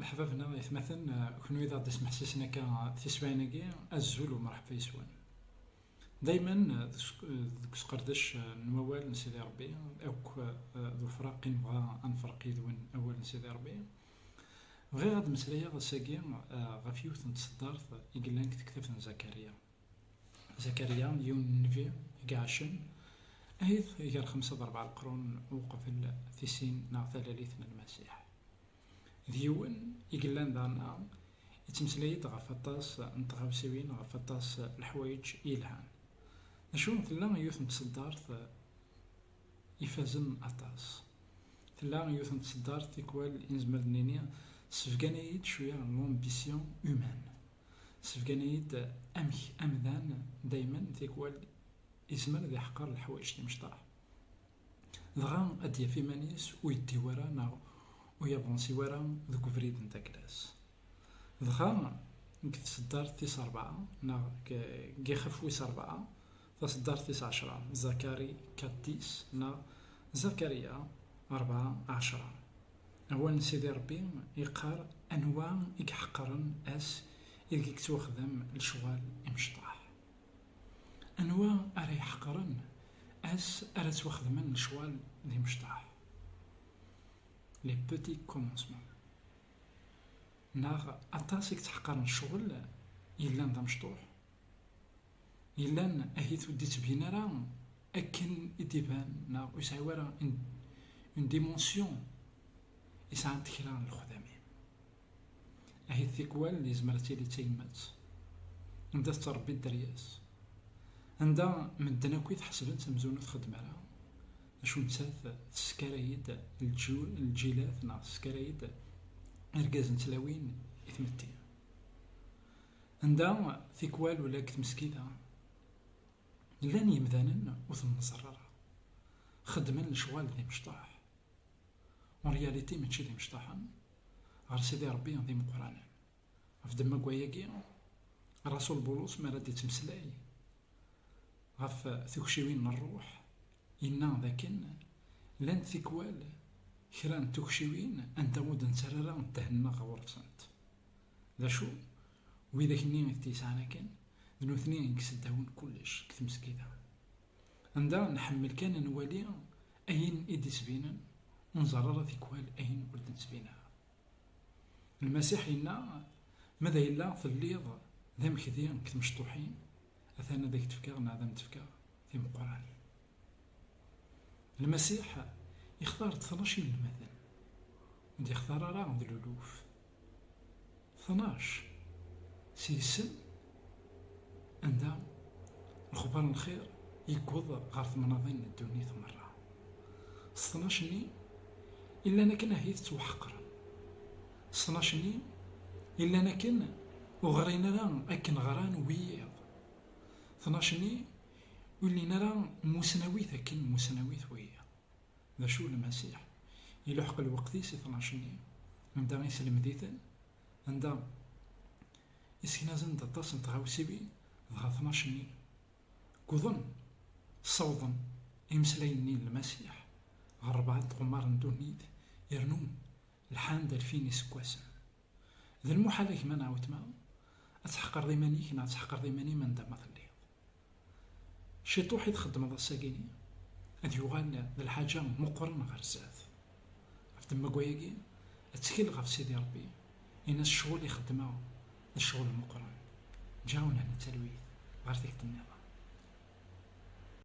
حبابنا مثلا كون إذا غادي تسمح سيسنا كا تسبعيناكي الزول ومرحبا يسوان دايما ذوك سقرداش نوال نسيدي ربي اوك ذو فراق نبغى انفرق يدون اول نسيدي ربي بغي غاد مسلايا غساكي غاف يوث نتصدرت يقلان كتكتف زكريا زكريا يون النبي يقعشن أيض يقال 5 4 القرون وقف الثسين نا ثلاليثنا المسيح ديون يقلان دانا يتمسلايد غاف أطاس نتغاوسيوين غاف أطاس الحوايج يلهان نشوف تلا يوث نتصدرت يفازن أطاس تلا يوث نتصدرت تيكوال إنزمر نينيا سفقانيد شوية لومبيسيون هومان سفقانيد أمذان دايما تيكوال يزمر ذي حقار الحوايج لي مشطاح دغا أديا في مانيس ويدي ورا نا ويافونسي ورا ذوك فريد نتا كلاس دغا نتصدرت تيس 4 نا كي خفويس 4 تصدرت تيس 10 زكاري كاتيس نا زكريا 14 أول سيدي ربي يقار أنواع يحقرن أس إذا كتوخدم الشغال إمشطاح أنواع أرا يحقرن أس أرا توخدمن الشغال دي مشطاح لي بوتي كومونسمون ناغ أطاسك تحقرن الشغل يلان دا مشطوح يلان أهيث ودي تبين راه أكن إديبان ناغ يسعي ورا اون ديمونسيون يسعى تكرار الخدامين أهي الثيكوال اللي زمرتي لي تيمات عندها تربي الدرياس عندها مدنا كويت حسبن تمزونة خدمة راه أشو نسات تسكرايد الجيلات نا تسكرايد إرقاز نتلاوين إثمتي عندها ثيكوال ولا كتمسكيدة لان يمذانن وثم نصررها خدمن الشغال ذي مشطاح ورياليتي ماشي ذي مشطاحن غير سيدي ربي ذي مقرانا في دما كواياكي الرسول بولس ما راد يتمسلاي غاف ثكشيوين الروح إنا ذاكن لان ثيكوال كران تكشيوين أنت ود نسرر نتهنى غورسنت ذا شو وإذا كني تيسعنا كان ذنو اثنين يكسداون كلش كتمسكيدا عندها نحمل كان نوالي أين إدي سبينا ونزرر ثيكوال أين ولد نسبينها المسيح إنا ماذا إلا في الليض ذا مكذيان كتمشطوحين أثانا ذاك تفكار نا ذا متفكار في مقران المسيح يختار 12 المثل ودي يختار راه ذي الألوف 12 سيسن عندها الخبر الخير يقوض غارث مناظين الدنيا مرة 12 ني إلا أنا كنا هيث توحقرا 12 ني إلا أنا كنا وغرينا راه أكن غران وياض 12 ني ولينا راه مسنويت أكن مسنويت وياض ذا شو المسيح يلحق الوقت 12 ني عندها يسلم ديثن عندها يسكنازن دطاس نتغاوسيبي ضغا 12 ني كوظن صوضا يمسلايني المسيح غير 4 غمار ندونيد يرنون الحان دالفين يسكواسن ذا المحال كما نعاود معاهم أتحقر ذيمانيك نا تحقر ذيماني من دام ثليض شي طوحي تخدم هذا الساكيني هاد يوغال ذا الحاجة مقرن غير زاد في دما كواياكي أتكيل غاف سيدي ربي إن الشغل يخدمها الشغل المقرن جاونا نتلويث غير ذيك النظام